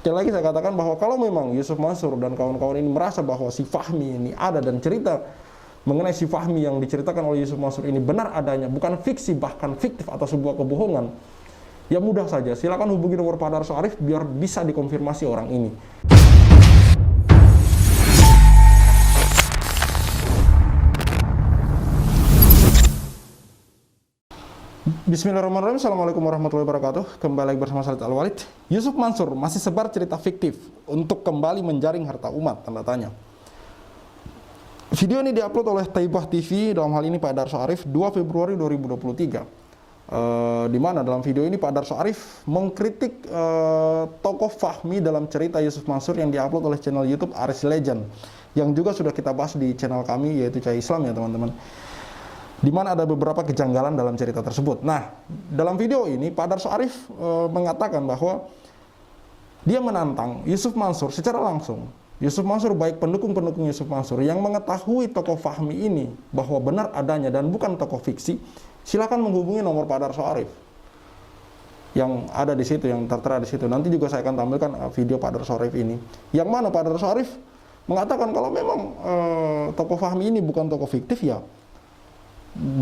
Sekali lagi saya katakan bahwa kalau memang Yusuf Mansur dan kawan-kawan ini merasa bahwa si Fahmi ini ada dan cerita mengenai si Fahmi yang diceritakan oleh Yusuf Mansur ini benar adanya, bukan fiksi bahkan fiktif atau sebuah kebohongan, ya mudah saja, silakan hubungi nomor Pak Darso Arif biar bisa dikonfirmasi orang ini. Bismillahirrahmanirrahim. Assalamualaikum warahmatullahi wabarakatuh. Kembali lagi bersama saya Al-Walid. Yusuf Mansur masih sebar cerita fiktif untuk kembali menjaring harta umat, tanda tanya. Video ini diupload oleh Taibah TV, dalam hal ini Pak Darso Arif, 2 Februari 2023. Di mana dalam video ini Pak Darso Arif mengkritik tokoh Fahmi dalam cerita Yusuf Mansur yang diupload oleh channel YouTube Aris Legend, yang juga sudah kita bahas di channel kami, yaitu Cahaya Islam ya teman-teman, di mana ada beberapa kejanggalan dalam cerita tersebut. Nah, dalam video ini Pak Darso Arif mengatakan bahwa dia menantang Yusuf Mansur secara langsung. Yusuf Mansur, baik pendukung-pendukung Yusuf Mansur yang mengetahui tokoh Fahmi ini bahwa benar adanya dan bukan tokoh fiksi, silakan menghubungi nomor Pak Darso Arif yang ada di situ, yang tertera di situ. Nanti juga saya akan tampilkan video Pak Darso Arif ini, yang mana Pak Darso Arif mengatakan kalau memang tokoh Fahmi ini bukan tokoh fiktif, ya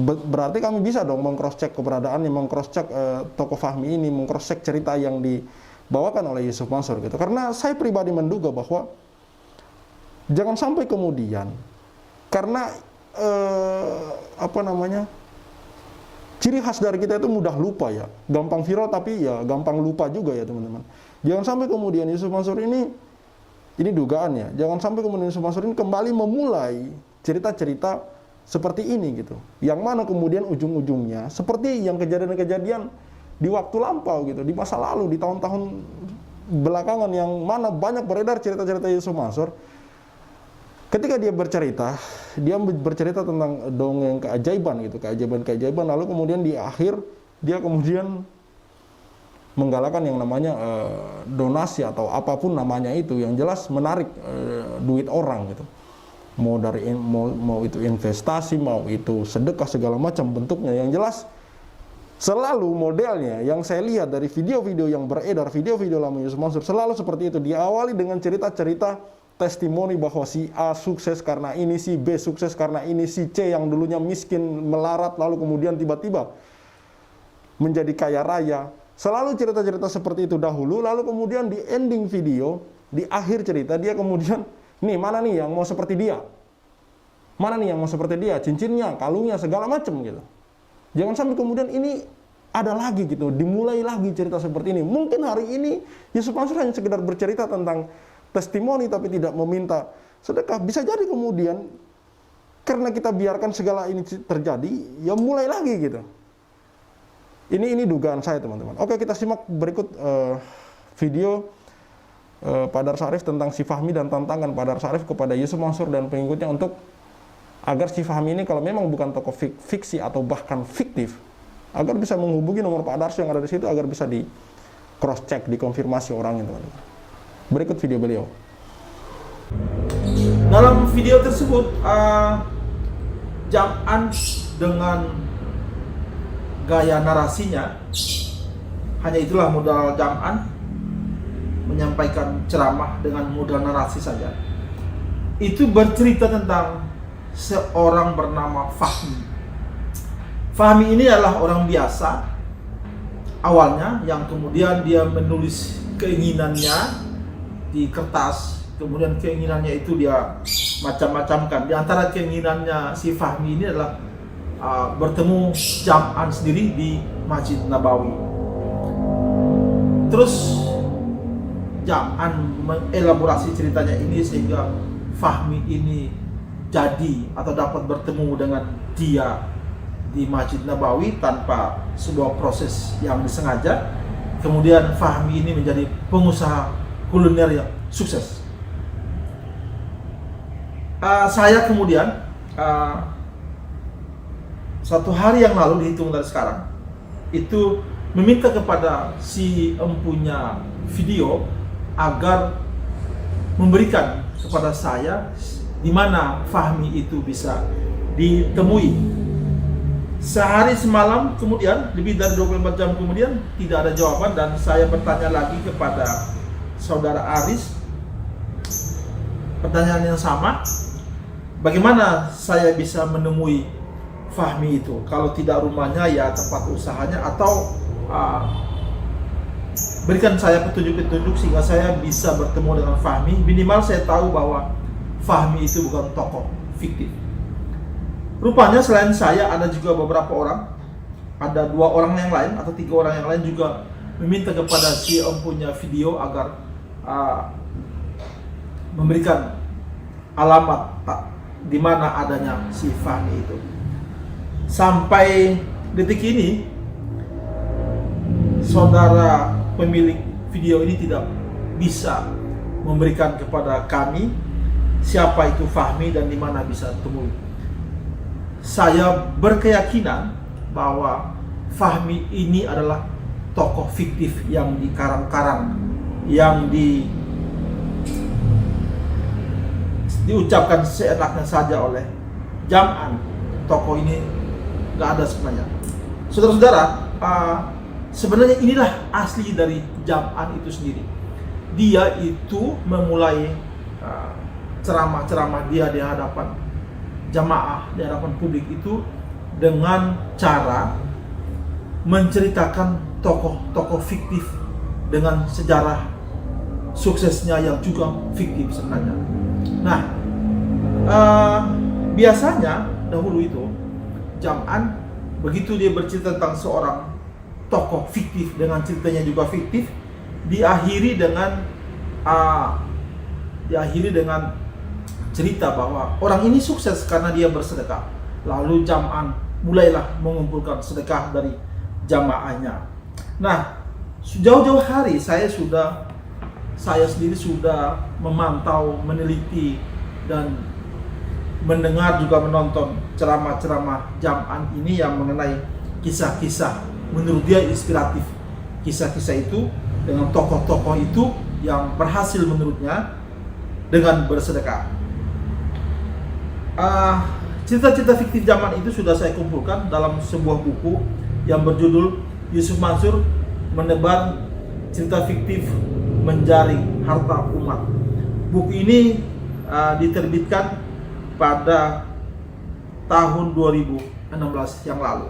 berarti kami bisa dong meng-cross-check keberadaannya, meng-cross-check tokoh Fahmi ini, meng-cross-check cerita yang dibawakan oleh Yusuf Mansur gitu. Karena saya pribadi menduga bahwa jangan sampai kemudian karena ciri khas dari kita itu mudah lupa ya, gampang viral tapi ya gampang lupa juga ya teman-teman. Jangan sampai kemudian Yusuf Mansur ini dugaan ya, jangan sampai kemudian Yusuf Mansur ini kembali memulai cerita-cerita seperti ini gitu, yang mana kemudian ujung-ujungnya seperti yang kejadian-kejadian di waktu lampau gitu, di masa lalu, di tahun-tahun belakangan, yang mana banyak beredar cerita-cerita Yusuf Mansur. Ketika dia bercerita tentang dongeng keajaiban gitu, keajaiban, lalu kemudian di akhir dia kemudian menggalakkan yang namanya donasi atau apapun namanya itu, yang jelas menarik duit orang gitu. Mau itu investasi, mau itu sedekah, segala macam bentuknya, yang jelas selalu modelnya yang saya lihat dari video-video yang beredar, video-video lama Yusuf Mansur selalu seperti itu. Diawali dengan cerita-cerita testimoni bahwa si A sukses karena ini, si B sukses karena ini, si C yang dulunya miskin melarat lalu kemudian tiba-tiba menjadi kaya raya. Selalu cerita-cerita seperti itu dahulu, lalu kemudian di ending video, di akhir cerita dia kemudian, nih mana nih yang mau seperti dia? Mana nih yang mau seperti dia? Cincinnya, kalungnya, segala macam gitu. Jangan sampai kemudian ini ada lagi gitu, dimulai lagi cerita seperti ini. Mungkin hari ini Yusuf Mansur hanya sekedar bercerita tentang testimoni tapi tidak meminta sedekah. Bisa jadi kemudian karena kita biarkan segala ini terjadi, ya mulai lagi gitu. Ini dugaan saya teman-teman. Oke, kita simak berikut video Pak Darso Arif tentang si Fahmi dan tantangan Pak Darso Arif kepada Yusuf Mansur dan pengikutnya untuk agar si Fahmi ini kalau memang bukan tokoh fiksi atau bahkan fiktif, agar bisa menghubungi nomor Pak Darso yang ada di situ agar bisa di cross check, dikonfirmasi orangnya teman-teman. Berikut video beliau. Dalam video tersebut Jam'an dengan gaya narasinya, hanya itulah modal Jam'an, menyampaikan ceramah dengan modal narasi saja. Itu bercerita tentang seorang bernama Fahmi. Fahmi ini adalah orang biasa awalnya, yang kemudian dia menulis keinginannya di kertas. Kemudian keinginannya itu dia macam-macamkan. Di antara keinginannya si Fahmi ini adalah bertemu Jam'an sendiri di Masjid Nabawi. Terus Jam'an mengelaborasi ceritanya ini sehingga Fahmi ini jadi atau dapat bertemu dengan dia di Masjid Nabawi tanpa sebuah proses yang disengaja. Kemudian Fahmi ini menjadi pengusaha kuliner yang sukses. Saya kemudian satu hari yang lalu, dihitung dari sekarang, itu meminta kepada si empunya video agar memberikan kepada saya di mana Fahmi itu bisa ditemui. Sehari semalam kemudian, lebih dari 24 jam kemudian, tidak ada jawaban, dan saya bertanya lagi kepada saudara Aris, pertanyaan yang sama, bagaimana saya bisa menemui Fahmi itu? Kalau tidak rumahnya, ya tempat usahanya, atau berikan saya petunjuk-petunjuk sehingga saya bisa bertemu dengan Fahmi. Minimal saya tahu bahwa Fahmi itu bukan tokoh fiktif. Rupanya selain saya ada juga beberapa orang, ada 2 orang yang lain atau 3 orang yang lain juga meminta kepada si Om punya video agar memberikan alamat di mana adanya si Fahmi itu. Sampai detik ini saudara pemilik video ini tidak bisa memberikan kepada kami siapa itu Fahmi dan di mana bisa temui. Saya berkeyakinan bahwa Fahmi ini adalah tokoh fiktif yang dikarang-karang, yang diucapkan seenaknya saja oleh Jam'an. Tokoh ini nggak ada sebenarnya. Saudara-saudara, sebenarnya inilah asli dari Jam'an itu sendiri. Dia itu memulai ceramah-ceramah dia di hadapan jamaah, di hadapan publik itu dengan cara menceritakan tokoh-tokoh fiktif dengan sejarah suksesnya yang juga fiktif sebenarnya. Nah, biasanya dahulu itu Jam'an begitu dia bercerita tentang seorang tokoh fiktif dengan ceritanya juga fiktif, diakhiri dengan cerita bahwa orang ini sukses karena dia bersedekah. Lalu Jam'an mulailah mengumpulkan sedekah dari jamaahnya. Nah, jauh-jauh hari saya sendiri sudah memantau, meneliti, dan mendengar juga menonton ceramah-ceramah Jam'an ini yang mengenai kisah-kisah menurut dia inspiratif. Kisah-kisah itu dengan tokoh-tokoh itu yang berhasil menurutnya dengan bersedekah. Cerita-cerita fiktif Jam'an itu sudah saya kumpulkan dalam sebuah buku yang berjudul Yusuf Mansur Menebar Cerita Fiktif Menjaring Harta Umat. Buku ini diterbitkan pada tahun 2016 yang lalu.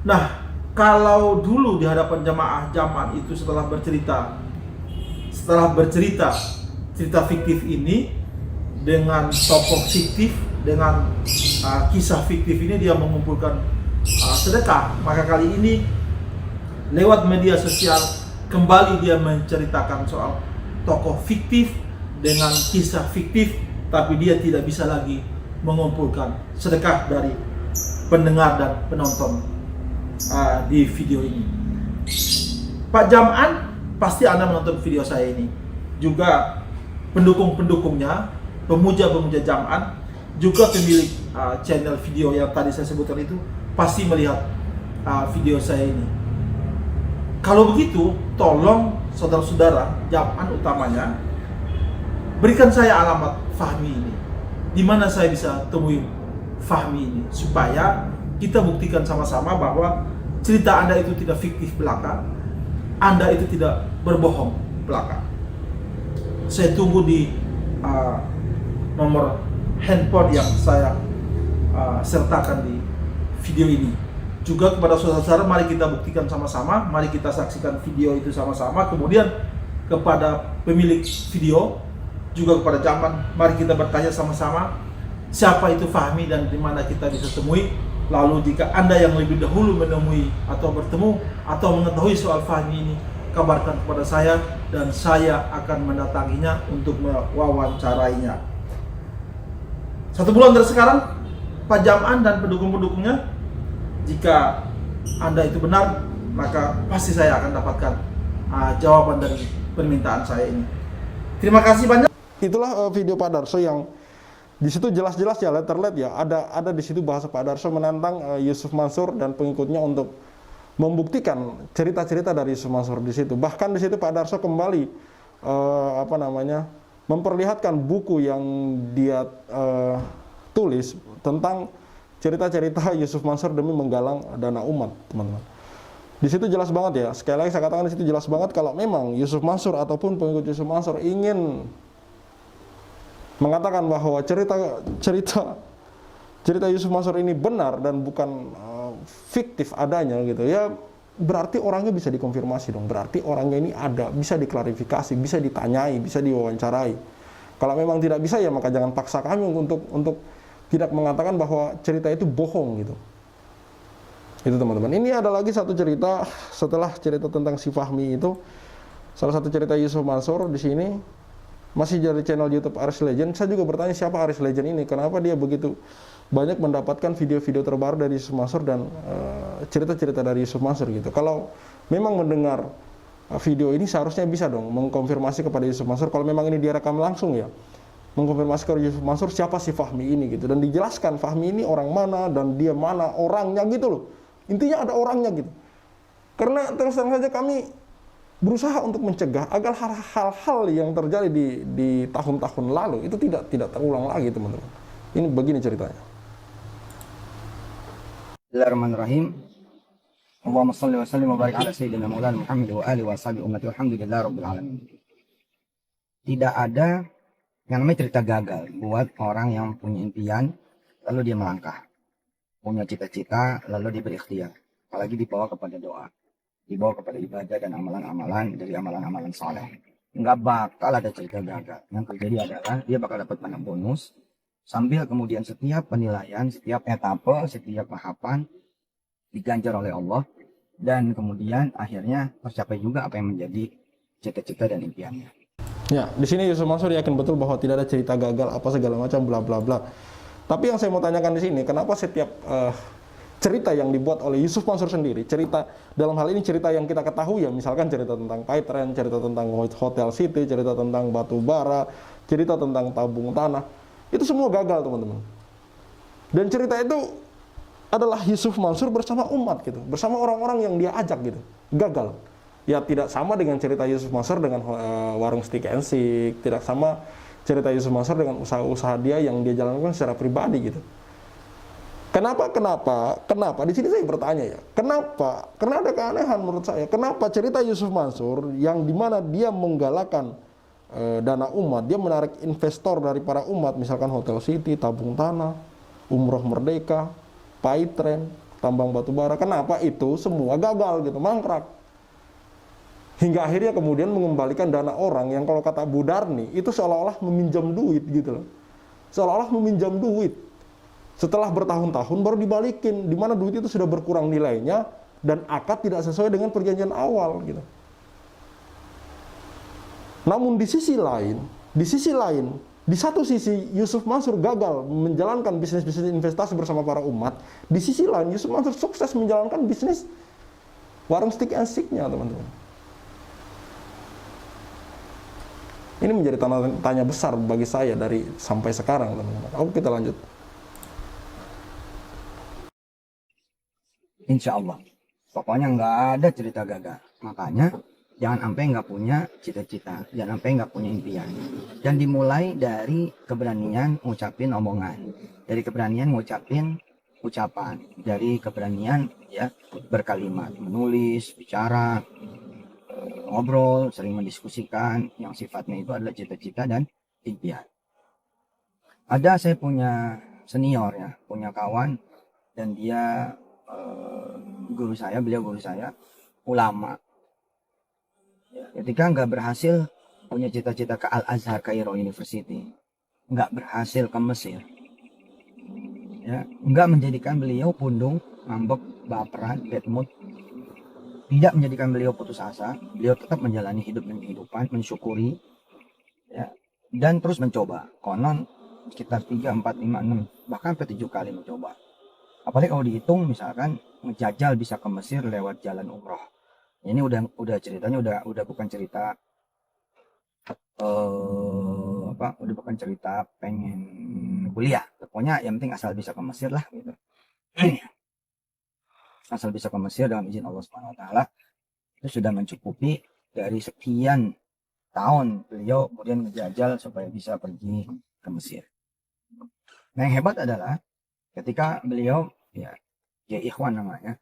Nah, kalau dulu di hadapan jamaah Jam'an itu setelah bercerita cerita fiktif ini dengan tokoh fiktif, dengan kisah fiktif ini dia mengumpulkan sedekah. Maka kali ini lewat media sosial kembali dia menceritakan soal tokoh fiktif dengan kisah fiktif, tapi dia tidak bisa lagi mengumpulkan sedekah dari pendengar dan penonton di video ini. Pak Jam'an, pasti Anda menonton video saya ini. Juga pendukung-pendukungnya, pemuja-pemuja Jam'an, juga pemilik channel video yang tadi saya sebutkan itu pasti melihat video saya ini. Kalau begitu, tolong saudara-saudara Jam'an utamanya berikan saya alamat Fahmi ini. Di mana saya bisa temui Fahmi ini supaya kita buktikan sama-sama bahwa cerita Anda itu tidak fiktif belaka, Anda itu tidak berbohong belaka. Saya tunggu di nomor handphone yang saya sertakan di video ini. Juga kepada saudara-saudara, mari kita buktikan sama-sama, mari kita saksikan video itu sama-sama. Kemudian kepada pemilik video, juga kepada Jam'an, mari kita bertanya sama-sama siapa itu Fahmi dan di mana kita bisa temui. Lalu jika Anda yang lebih dahulu menemui atau bertemu atau mengetahui soal Fahmi ini, kabarkan kepada saya dan saya akan mendatanginya untuk mewawancarainya. 1 bulan dari sekarang, Pak Jam'an dan pendukung-pendukungnya, jika Anda itu benar, maka pasti saya akan dapatkan jawaban dari permintaan saya ini. Terima kasih banyak. Itulah video Pak Darso yang di situ jelas-jelas ya, letterlet ya, ada di situ bahasa Pak Darso menantang Yusuf Mansur dan pengikutnya untuk membuktikan cerita-cerita dari Yusuf Mansur di situ. Bahkan di situ Pak Darso kembali memperlihatkan buku yang dia tulis tentang cerita-cerita Yusuf Mansur demi menggalang dana umat, teman-teman. Di situ jelas banget ya, sekali lagi saya katakan di situ jelas banget kalau memang Yusuf Mansur ataupun pengikut Yusuf Mansur ingin mengatakan bahwa cerita Yusuf Mansur ini benar dan bukan fiktif adanya gitu ya, berarti orangnya bisa dikonfirmasi dong, berarti orangnya ini ada, bisa diklarifikasi, bisa ditanyai, bisa diwawancarai. Kalau memang tidak bisa ya maka jangan paksa kami untuk tidak mengatakan bahwa cerita itu bohong gitu. Itu teman-teman. Ini ada lagi satu cerita setelah cerita tentang si Fahmi itu. Salah satu cerita Yusuf Mansur di sini masih dari channel YouTube Aris Legend. Saya juga bertanya siapa Aris Legend ini? Kenapa dia begitu banyak mendapatkan video-video terbaru dari Yusuf Mansur dan cerita-cerita dari Yusuf Mansur gitu. Kalau memang mendengar video ini seharusnya bisa dong mengkonfirmasi kepada Yusuf Mansur kalau memang ini direkam langsung ya. Mengkonfirmasi ke Yusuf Mansur siapa si Fahmi ini gitu dan dijelaskan Fahmi ini orang mana dan dia mana orangnya gitu loh. Intinya ada orangnya gitu. Karena terus terang saja kami berusaha untuk mencegah agar hal-hal yang terjadi di tahun-tahun lalu itu tidak terulang lagi teman-teman. Ini begini ceritanya. Bismillahirrahmanirrahim. Allahumma shalli wa sallim wa barik ala sayyidina Maulana Muhammad wa alihi wa sahbihi ummati walhamdulillahi rabbil alamin. Tidak ada yang namanya cerita gagal buat orang yang punya impian lalu dia melangkah. Punya cita-cita lalu diberi ikhtiar, apalagi dibawa kepada doa, dibawa kepada ibadah dan amalan-amalan dari amalan-amalan saleh. Nggak bakal ada cerita gagal. Yang terjadi adalah dia bakal dapat mana bonus sambil kemudian setiap penilaian, setiap etape, setiap tahapan diganjar oleh Allah dan kemudian akhirnya tercapai juga apa yang menjadi cita-cita dan impiannya. Ya, di sini Yusuf Mansur yakin betul bahwa tidak ada cerita gagal apa segala macam bla bla bla. Tapi yang saya mau tanyakan di sini, kenapa setiap cerita yang dibuat oleh Yusuf Mansur sendiri, cerita dalam hal ini cerita yang kita ketahui ya, misalkan cerita tentang Paytren, cerita tentang Hotel City, cerita tentang batu bara, cerita tentang tabung tanah, itu semua gagal teman-teman. Dan cerita itu adalah Yusuf Mansur bersama umat gitu, bersama orang-orang yang dia ajak gitu, gagal. Ya tidak sama dengan cerita Yusuf Mansur dengan warung Stick and Stick, tidak sama cerita Yusuf Mansur dengan usaha-usaha dia yang dia jalankan secara pribadi gitu. Kenapa? Di sini saya bertanya ya. Kenapa? Karena ada keanehan menurut saya. Kenapa cerita Yusuf Mansur yang dimana dia menggalakkan dana umat, dia menarik investor dari para umat, misalkan Hotel City, tabung tanah, Umroh Merdeka, Paytren, tambang batu bara. Kenapa itu semua gagal gitu, mangkrak? Hingga akhirnya kemudian mengembalikan dana orang yang kalau kata Bu Darni itu seolah-olah meminjam duit gitu loh. Seolah-olah meminjam duit. Setelah bertahun-tahun baru dibalikin, di mana duit itu sudah berkurang nilainya dan akad tidak sesuai dengan perjanjian awal gitu. Namun di sisi lain, di satu sisi Yusuf Mansur gagal menjalankan bisnis-bisnis investasi bersama para umat, di sisi lain Yusuf Mansur sukses menjalankan bisnis warung Stick and Stick-nya, teman-teman. Ini menjadi tanya besar bagi saya dari sampai sekarang, teman-teman. Oke, kita lanjut. Insya Allah. Pokoknya nggak ada cerita gagal. Makanya jangan sampai nggak punya cita-cita, jangan sampai nggak punya impian. Dan dimulai dari keberanian ngucapin omongan, dari keberanian ngucapin ucapan, dari keberanian ya berkalimat, menulis, bicara, ngobrol, sering mendiskusikan yang sifatnya itu adalah cita-cita dan impian. Ada saya punya senior ya, punya kawan dan dia beliau guru saya, ulama. Ketika nggak berhasil punya cita-cita ke Al-Azhar Cairo University, nggak berhasil ke Mesir, ya, nggak menjadikan beliau pundung, ngambek, baperan, bad mood, tidak menjadikan beliau putus asa. Beliau tetap menjalani hidup dan kehidupan, mensyukuri, ya, dan terus mencoba. Konon sekitar 3, 4, 5, 6, bahkan sampai 7 kali mencoba. Apalagi kalau dihitung misalkan ngejajal bisa ke Mesir lewat jalan umroh. Ini udah ceritanya udah bukan cerita udah bukan cerita pengen kuliah. Pokoknya yang penting asal bisa ke Mesir lah gitu. Asal bisa ke Mesir dalam izin Allah Subhanahu wa taala itu sudah mencukupi dari sekian tahun beliau kemudian ngejajal supaya bisa pergi ke Mesir. Nah, yang hebat adalah ketika beliau ya Ikhwan namanya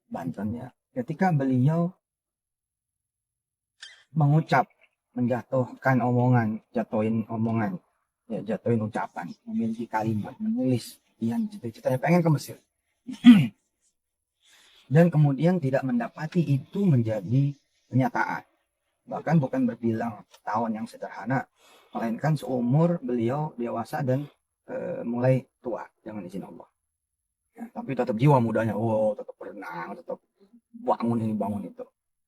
Banten ya. Ketika beliau mengucap, menjatuhkan omongan, jatuhin ucapan, memiliki kalimat, menulis yang cita-citanya pengen ke Mesir. Dan kemudian tidak mendapati itu menjadi kenyataan. Bahkan bukan berbilang tahun yang sederhana, melainkan seumur beliau dewasa dan mulai tua dengan izin Allah. Ya, tapi tetap jiwa mudanya, tetap berenang, tetap bangun ini bangun itu.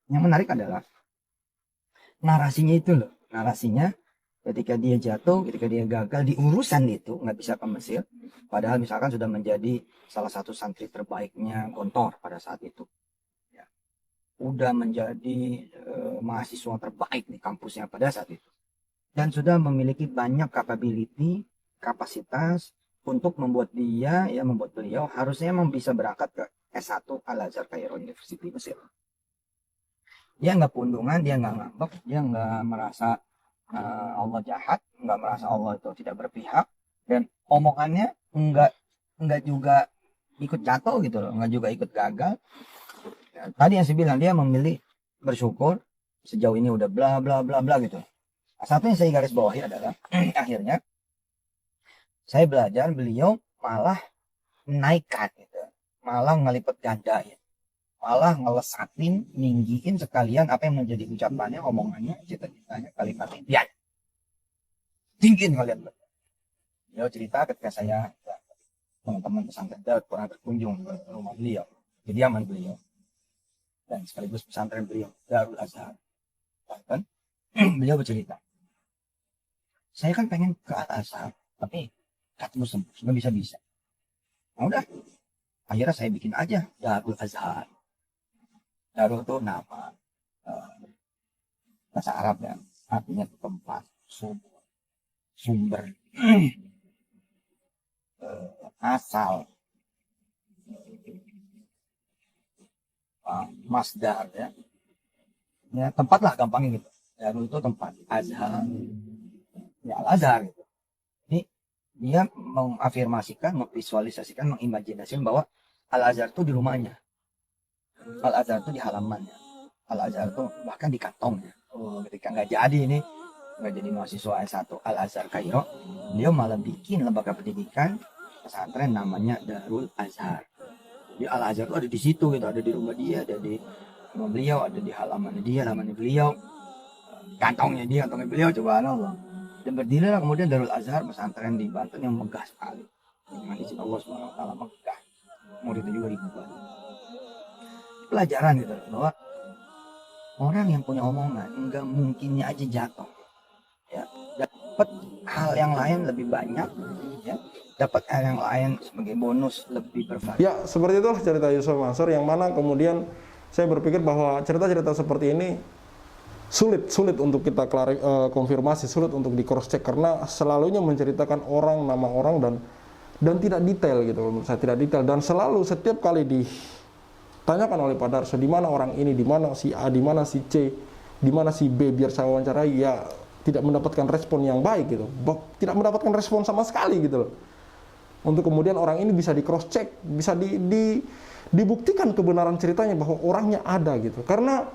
Yang menarik adalah narasinya itu loh, narasinya ketika dia jatuh, ketika dia gagal di urusan itu, nggak bisa ke Mesir, padahal misalkan sudah menjadi salah satu santri terbaiknya Gontor pada saat itu. Ya. Udah menjadi mahasiswa terbaik di kampusnya pada saat itu. Dan sudah memiliki banyak capability, kapasitas untuk membuat beliau harusnya memang bisa berangkat ke S1 Al-Azhar Cairo University Mesir. Dia nggak pundungan, dia nggak ngambek, dia nggak merasa Allah jahat, nggak merasa Allah itu tidak berpihak, dan omongannya nggak juga ikut jatuh gitu loh, nggak juga ikut gagal. Ya, tadi yang saya bilang, dia memilih bersyukur sejauh ini udah bla bla bla bla gitu. Satu yang saya garis bawahi adalah akhirnya saya belajar beliau malah menaikkan gitu, malah ngelipet ganda ya. Malah ngelesatin, ninggiin sekalian apa yang menjadi ucapannya, omongannya, cita-citanya, kalimat impian. Tinggiin kalian. Beliau cerita ketika saya teman-teman pesantren pernah berkunjung ke rumah beliau, kediaman beliau, dan sekaligus pesantren beliau, Darul Azhar. Bahkan beliau bercerita, saya kan pengen ke Al-Azhar, tapi ketemu nggak bisa-bisa. Nah udah, akhirnya saya bikin aja Darul Azhar. Darul itu nama bahasa Arab ya, artinya tempat, sumber, asal, masdar ya. Ya tempat lah gampangnya gitu. Darul itu tempat, Azhar, ya Al-Azhar gitu. Ini dia mengafirmasikan, memvisualisasikan, mengimajinasikan bahwa Al-Azhar itu di rumahnya. Al-Azhar itu di halamannya, Al-Azhar itu bahkan di kantongnya. Ketika nggak jadi mahasiswa S1 Al-Azhar Cairo, beliau malah bikin lembaga pendidikan pesantren namanya Darul Azhar. Di Al-Azhar itu ada di situ gitu, ada di rumah dia, ada di rumah beliau, ada di halamannya dia, halamannya beliau, kantongnya beliau, subhanallah. Dan berdirilah kemudian Darul Azhar, pesantren di Banten yang megah sekali. Dengan izin Allah SWT megah. Muridnya juga ribuan. Pelajaran gitu bahwa orang yang punya omongan enggak mungkinnya aja jatuh ya, dapat hal yang lain lebih banyak ya, dapat hal yang lain sebagai bonus lebih bervariasi. Ya seperti itulah cerita Yusuf Mansur, yang mana kemudian saya berpikir bahwa cerita-cerita seperti ini sulit untuk kita konfirmasi, sulit untuk di cross check, karena selalunya menceritakan orang, nama orang, dan tidak detail gitu. Menurut saya tidak detail, dan selalu setiap kali tanyakan oleh Pak Darso, di mana orang ini, di mana si A, di mana si C, di mana si B, biar saya wawancarai, ya tidak mendapatkan respon yang baik gitu, tidak mendapatkan respon sama sekali gitu loh. Untuk kemudian orang ini bisa di cross check, bisa dibuktikan kebenaran ceritanya bahwa orangnya ada gitu. Karena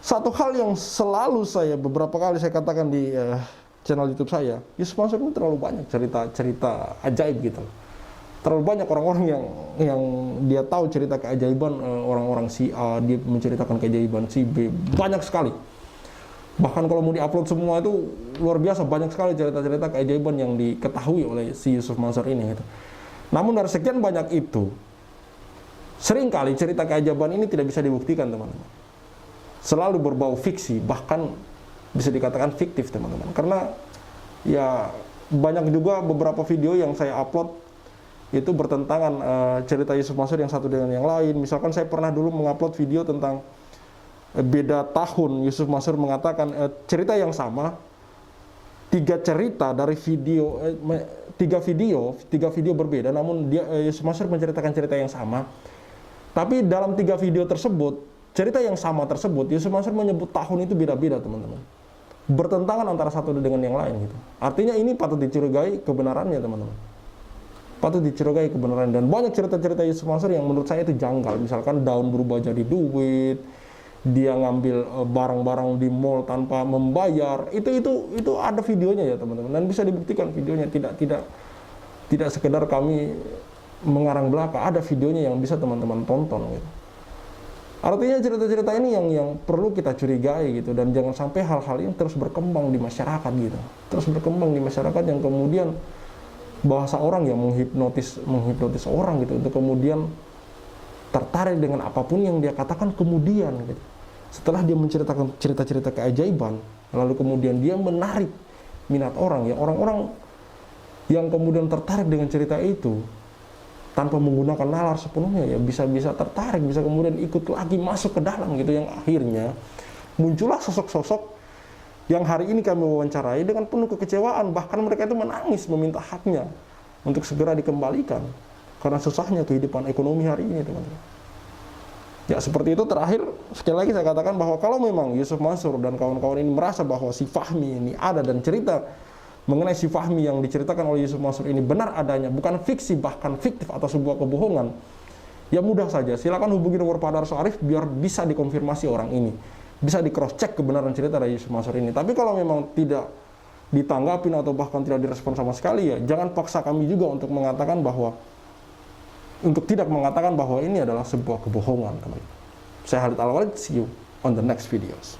satu hal yang selalu saya beberapa kali saya katakan di channel YouTube saya, Yusuf Mansur ini terlalu banyak cerita ajaib gitu loh. Terlalu banyak orang-orang yang dia tahu cerita keajaiban orang-orang si A, dia menceritakan keajaiban si B, banyak sekali. Bahkan kalau mau diupload semua itu luar biasa, banyak sekali cerita-cerita keajaiban yang diketahui oleh si Yusuf Mansur ini gitu. Namun dari sekian banyak itu, seringkali cerita keajaiban ini tidak bisa dibuktikan teman-teman. Selalu berbau fiksi, bahkan bisa dikatakan fiktif teman-teman. Karena ya banyak juga beberapa video yang saya upload itu bertentangan cerita Yusuf Mansur yang satu dengan yang lain. Misalkan saya pernah dulu mengupload video tentang beda tahun. Yusuf Mansur mengatakan cerita yang sama, tiga video berbeda, namun Yusuf Mansur menceritakan cerita yang sama. Tapi dalam 3 video tersebut, cerita yang sama tersebut, Yusuf Mansur menyebut tahun itu beda-beda teman-teman. Bertentangan antara satu dengan yang lain gitu. Artinya ini patut dicurigai kebenarannya teman-teman. patut dicurigai kebenaran. Dan banyak cerita-cerita Yusuf Mansur yang menurut saya itu janggal. Misalkan daun berubah jadi duit, dia ngambil barang-barang di mall tanpa membayar. Itu ada videonya ya teman-teman, dan bisa dibuktikan videonya. Tidak sekedar kami mengarang belaka, ada videonya yang bisa teman-teman tonton gitu. Artinya cerita-cerita ini yang perlu kita curigai gitu, dan jangan sampai hal-hal ini terus berkembang di masyarakat gitu. Terus berkembang di masyarakat yang kemudian bahasa orang yang menghipnotis orang gitu, untuk kemudian tertarik dengan apapun yang dia katakan kemudian gitu. Setelah dia menceritakan cerita-cerita keajaiban, lalu kemudian dia menarik minat orang, ya orang-orang yang kemudian tertarik dengan cerita itu tanpa menggunakan nalar sepenuhnya, ya bisa tertarik, bisa kemudian ikut lagi masuk ke dalam gitu, yang akhirnya muncullah sosok-sosok yang hari ini kami wawancarai dengan penuh kekecewaan, bahkan mereka itu menangis meminta haknya untuk segera dikembalikan karena susahnya kehidupan ekonomi hari ini, teman-teman. Ya seperti itu. Terakhir sekali lagi saya katakan bahwa kalau memang Yusuf Mansur dan kawan-kawan ini merasa bahwa si Fahmi ini ada, dan cerita mengenai si Fahmi yang diceritakan oleh Yusuf Mansur ini benar adanya, bukan fiksi, bahkan fiktif atau sebuah kebohongan, ya mudah saja, silakan hubungi nomor Pak Darso Arif biar bisa dikonfirmasi orang ini, bisa di cross check kebenaran cerita dari Yusuf Mansur ini. Tapi kalau memang tidak ditanggapin atau bahkan tidak direspon sama sekali, ya jangan paksa kami juga untuk tidak mengatakan bahwa ini adalah sebuah kebohongan, teman. Saya Khalid Al-Walid, see you on the next videos.